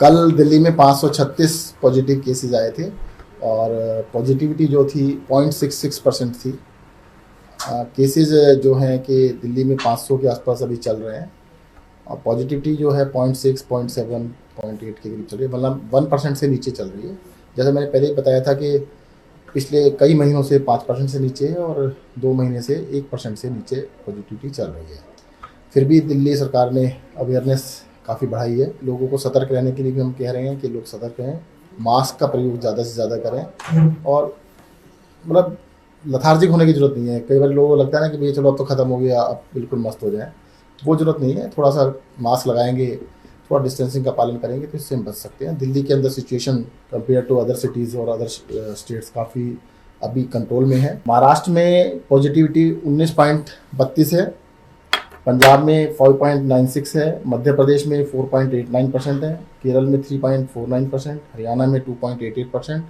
कल दिल्ली में 536 positive cases आए थे और पॉजिटिविटी जो थी 0.66% थी। केसेस जो हैं कि दिल्ली में 500 के आसपास अभी चल रहे हैं और पॉजिटिविटी जो है 0.6, 0.7, 0.8 के करीब चल रही है, मतलब 1% से नीचे चल रही है। जैसे मैंने पहले ही बताया था कि पिछले कई महीनों से 5% से नीचे है और 2 महीने से 1% से नीचे पॉजिटिविटी चल रही है। फिर भी दिल्ली सरकार ने अवेयरनेस काफ़ी बढ़ाई है। लोगों को सतर्क रहने के लिए भी हम कह रहे हैं कि लोग सतर्क रहें, मास्क का प्रयोग ज़्यादा से ज़्यादा करें और मतलब लथार्जिक होने की ज़रूरत नहीं है। कई बार लोगों को लगता है ना कि भैया चलो अब तो ख़त्म हो गया, अब बिल्कुल मस्त हो जाए, वो ज़रूरत नहीं है। थोड़ा सा मास्क लगाएंगे, थोड़ा डिस्टेंसिंग का पालन करेंगे तो इससे हम बच सकते हैं। दिल्ली के अंदर situation compare to other cities और अदर स्टेट्स काफ़ी अभी कंट्रोल में है। महाराष्ट्र में पॉजिटिविटी 19.32 है, पंजाब में 5.96 है, मध्य प्रदेश में 4.89% है, केरल में 3.49%, हरियाणा में 2.88%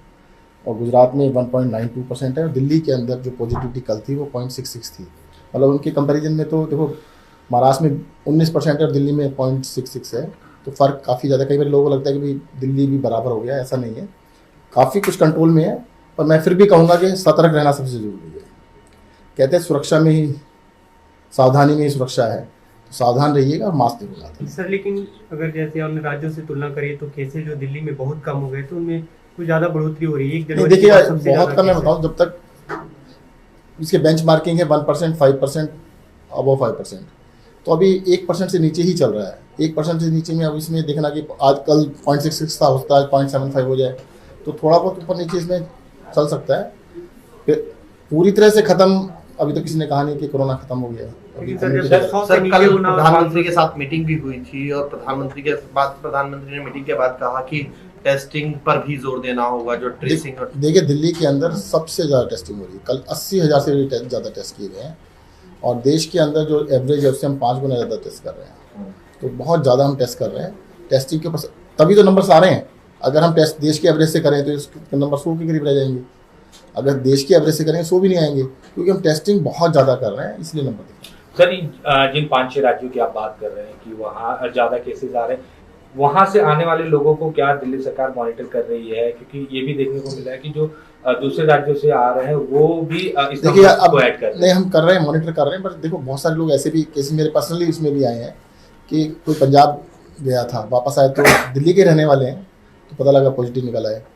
और गुजरात में 1.92% है। और दिल्ली के अंदर जो पॉजिटिविटी कल थी वो 0.66 थी। मतलब उनके कंपैरिजन में तो देखो महाराष्ट्र में 19% है और दिल्ली में 0.66 है, तो फ़र्क काफ़ी ज़्यादा। कई बार लोगों को लगता है कि भाई दिल्ली भी बराबर हो गया, ऐसा नहीं है, काफ़ी कुछ कंट्रोल में है। पर मैं फिर भी कहूँगा कि सतर्क रहना सबसे ज़रूरी है। कहते हैं सुरक्षा में ही, सावधानी में ही सुरक्षा है, तो सावधान रहिएगा और मास्क जरूर। सर लेकिन अगर जैसे अन्य राज्यों से तुलना करें तो केसेज जो दिल्ली में बहुत कम हो गए, तो उनमें कुछ ज़्यादा बढ़ोतरी हो रही है। देखिए बहुत कम, मैं बताऊँ, जब तक इसके बेंचमार्किंग है 1%, 5%, अबव 5%, तो अभी 1% से नीचे ही चल रहा है। 1% से नीचे में अब इसमें देखना कि आज कल 0.66 था, होता है 0.75 हो जाए तो थोड़ा बहुत ऊपर नीचे इसमें चल सकता है। फिर पूरी तरह से ख़त्म अभी तो किसी ने कहा नहीं कि कोरोना खत्म हो गया। सर कल प्रधानमंत्री के साथ मीटिंग भी हुई थी और प्रधानमंत्री ने मीटिंग के बाद कहा कि टेस्टिंग पर भी जोर देना होगा, जो ट्रेसिंग। देखिए दिल्ली के अंदर सबसे ज़्यादा टेस्टिंग हो रही है। कल 80,000 से भी ज़्यादा टेस्ट किए गए हैं और देश के अंदर जो एवरेज है उससे हम 5 गुना ज़्यादा टेस्ट कर रहे हैं। तो बहुत ज़्यादा हम टेस्ट कर रहे हैं। टेस्टिंग के ऊपर तभी तो नंबर्स आ रहे हैं। अगर हम टेस्ट देश के एवरेज से करें तो इसके नंबर 100 के करीब रह जाएंगे। अगर देश के एवरेज से करेंगे 100 भी नहीं आएंगे, क्योंकि हम टेस्टिंग बहुत ज़्यादा कर रहे हैं, इसलिए नंबर दिख रहे हैं। सर जिन 5-6 राज्यों की आप बात कर रहे हैं कि वहाँ ज़्यादा केसेस आ रहे हैं, वहाँ से आने वाले लोगों को क्या दिल्ली सरकार मॉनिटर कर रही है? क्योंकि ये भी देखने को मिला है कि जो दूसरे राज्यों से आ रहे हैं वो भी इस देखिए अब ऐड कर रहे हैं। नहीं, हम कर रहे हैं, मॉनिटर कर रहे हैं, पर देखो बहुत सारे लोग ऐसे भी केसेस मेरे पर्सनली उसमें भी आए हैं कि कोई पंजाब गया था, वापस आए तो दिल्ली के रहने वाले हैं, तो पता लगा पॉजिटिव निकला है।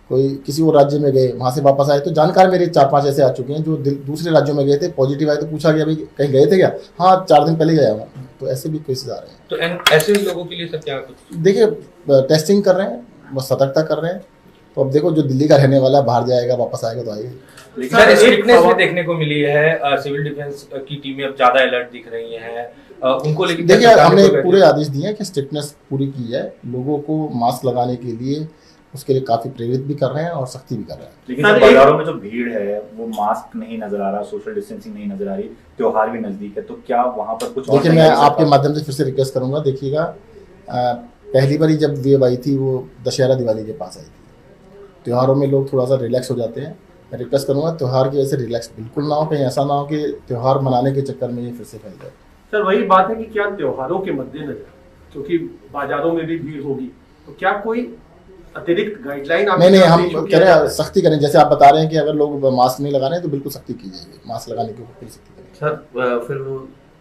कोई किसी और राज्य में गए, वहाँ से वापस आए, तो जानकार मेरे 4-5 ऐसे आ चुके हैं जो दूसरे राज्यों में गए थे, पॉजिटिव आए तो पूछा गया भाई कहीं गए थे क्या? हाँ 4 दिन पहले गया हूँ। तो ऐसे भी केसेस आ रहे हैं। तो ऐसे लोगों के लिए सर क्या कुछ? देखिए टेस्टिंग कर रहे हैं, बस सतर्कता कर रहे हैं। तो अब देखो जो दिल्ली का रहने वाला बाहर जाएगा, वापस आएगा तो आएगा। सर स्ट्रिक्टनेस भी देखने को मिली है, सिविल डिफेंस की टीमें अब ज्यादा अलर्ट दिख रही हैं, उनको लेकर देखिए हमने पूरे आदेश दिए हैं कि स्ट्रिक्टनेस पूरी की जाए। लोगों को मास्क लगाने के लिए उसके लिए काफी प्रेरित भी कर रहे हैं और सख्ती भी कर रहे हैं। लेकिन बाजारों में जो भीड़ है वो मास्क नहीं नजर आ रहा, सोशल डिस्टेंसिंग नहीं नजर आ रही, त्योहार भी नजदीक है, तो क्या वहां पर कुछ? देखिए मैं आपके माध्यम से फिर से रिक्वेस्ट करूंगा, देखिएगा पहली बारी जब वेव आई थी वो दशहरा दिवाली के पास आई थी। त्योहारों में लोग थोड़ा सा रिलैक्स हो जाते हैं। मैं रिक्वेस्ट करूंगा त्यौहार की वजह से रिलैक्स बिल्कुल ना हो, कहीं ऐसा ना हो कि त्यौहार मनाने के चक्कर में ये फिर से फैल जाए। सर वही बात है कि क्या त्योहारों के मद्देनजर, क्योंकि बाजारों में भी भीड़ होगी, तो क्या कोई अतिरिक्त गाइडलाइन? नहीं, हम कह रहे हैं सख्ती करें। जैसे आप बता रहे हैं कि अगर लोग मास्क नहीं लगा रहे हैं तो बिल्कुल सख्ती की जाएगी, मास्क लगाने के ऊपर पूरी सख्ती करें। सर फिर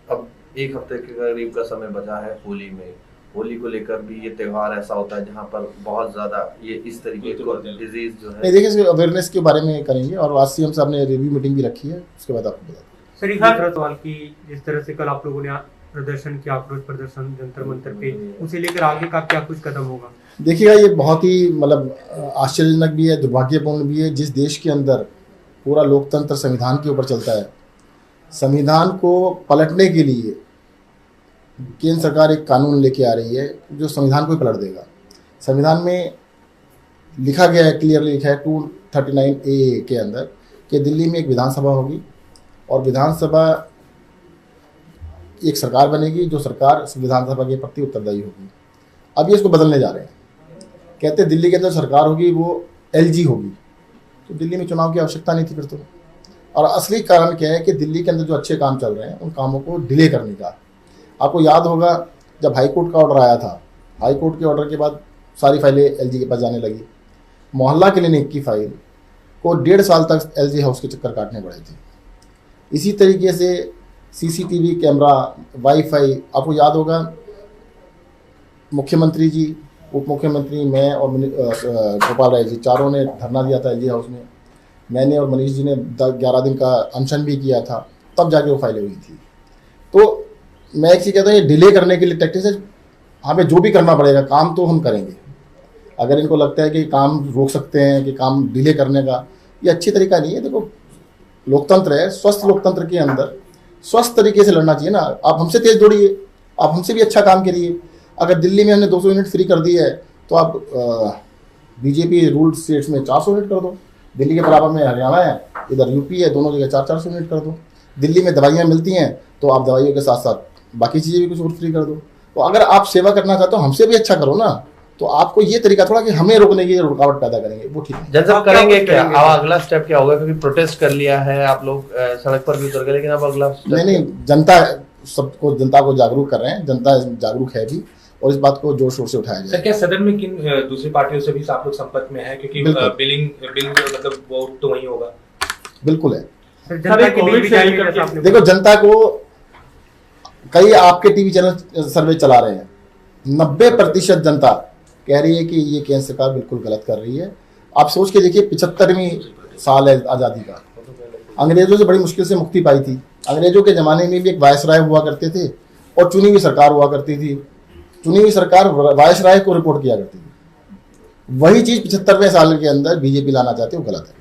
अब 1 हफ्ते के करीब का समय बचा है होली में। होली को लेकर भी ये त्यौहार ऐसा होता है जहाँ पर बहुत ज्यादा ये इस तरीके का डिजीज जो है। नहीं देखिए अवेयरनेस के बारे में करेंगे और आज सीएम साहब ने रिव्यू मीटिंग भी रखी है, उसके बाद आपको बता दें। सर एक दूसरा सवाल की, जिस तरह से कल आप लोगों ने प्रदर्शन किया, आक्रोश प्रदर्शन जंतर मंतर पे, उसे लेकर आगे का क्या कुछ कदम होगा? देखिएगा ये बहुत ही मतलब आश्चर्यजनक भी है, दुर्भाग्यपूर्ण भी है। जिस देश के अंदर पूरा लोकतंत्र संविधान के ऊपर चलता है, संविधान को पलटने के लिए केंद्र सरकार एक कानून लेके आ रही है जो संविधान को ही पलट देगा। संविधान में लिखा गया है, क्लियरली लिखा है 239A के अंदर कि दिल्ली में एक विधानसभा होगी और विधानसभा एक सरकार बनेगी जो सरकार विधानसभा के प्रति उत्तरदायी होगी। अब ये इसको बदलने जा रहे हैं, कहते हैं दिल्ली के अंदर सरकार होगी वो LG होगी, तो दिल्ली में चुनाव की आवश्यकता नहीं थी फिर तो। और असली कारण क्या है कि दिल्ली के अंदर जो अच्छे काम चल रहे हैं उन कामों को डिले करने का। आपको याद होगा जब हाईकोर्ट का ऑर्डर आया था, हाईकोर्ट के ऑर्डर के बाद सारी फाइलें एलजी के पास जाने लगी। मोहल्ला क्लिनिक की फाइल को 1.5 साल तक एलजी हाउस के चक्कर काटने पड़े थे। इसी तरीके से सीसीटीवी कैमरा, वाईफाई, आपको याद होगा मुख्यमंत्री जी, उप मुख्यमंत्री, मैं और गोपाल राय जी चारों ने धरना दिया था एलजी हाउस में। मैंने और मनीष जी ने 11 दिन का अनशन भी किया था, तब जाके वो फाइलें हुई थी। तो मैं एक चीज़ कहता हूँ, ये डिले करने के लिए टैक्टिक्स है। हमें जो भी करना पड़ेगा, काम तो हम करेंगे। अगर इनको लगता है कि काम रोक सकते हैं, कि काम डिले करने का, ये अच्छी तरीका नहीं है। देखो लोकतंत्र है, स्वस्थ लोकतंत्र के अंदर स्वस्थ तरीके से लड़ना चाहिए ना। आप हमसे तेज दौड़िए, आप हमसे भी अच्छा काम करिए। अगर दिल्ली में हमने 200 यूनिट फ्री कर दी है तो आप बीजेपी रूल्ड स्टेट्स में 400 यूनिट कर दो। दिल्ली के बराबर में हरियाणा है, इधर यूपी है, दोनों जगह 400 यूनिट कर दो। दिल्ली में दवाइयाँ मिलती हैं तो आप दवाइयों के साथ साथ बाकी चीज़ें भी कुछ और फ्री कर दो। तो अगर आप सेवा करना चाहते हो, हमसे भी अच्छा करो ना। तो आपको ये तरीका थोड़ा कि हमें रोकने की रुकावट पैदा करेंगे, वो ठीक है। जज साहब आप क्या करेंगे कुछ क्या? करेंगे? अब अगला स्टेप क्या होगा? क्योंकि प्रोटेस्ट कर लिया है आप लोग, सड़क पर भी उतर गए, लेकिन अब अगला step नहीं, जनता को जागरूक कर रहे हैं। जनता जागरूक है भी, और इस बात को जोर शोर से उठाया सर जाए। क्या सदन में किन दूसरी पार्टियों से भी आप लोग संपर्क में है? क्योंकि बिल्कुल। बिल मतलब वोट तो वही होगा। बिल्कुल है। सर, जनता के बीच भी जाएंगे जैसा आपने देखो जनता को, कई आपके टीवी चैनल सर्वे चला रहे हैं, 90% जनता कह रही है कि ये केंद्र सरकार बिल्कुल गलत कर रही है। आप सोच के देखिए, 75वीं साल है आज़ादी का, अंग्रेजों से बड़ी मुश्किल से मुक्ति पाई थी। अंग्रेजों के ज़माने में भी एक वायसराय हुआ करते थे और चुनी हुई सरकार हुआ करती थी। चुनी हुई सरकार वायसराय को रिपोर्ट किया करती थी। वही चीज़ 75वें साल के अंदर बीजेपी लाना चाहती है, वो गलत है।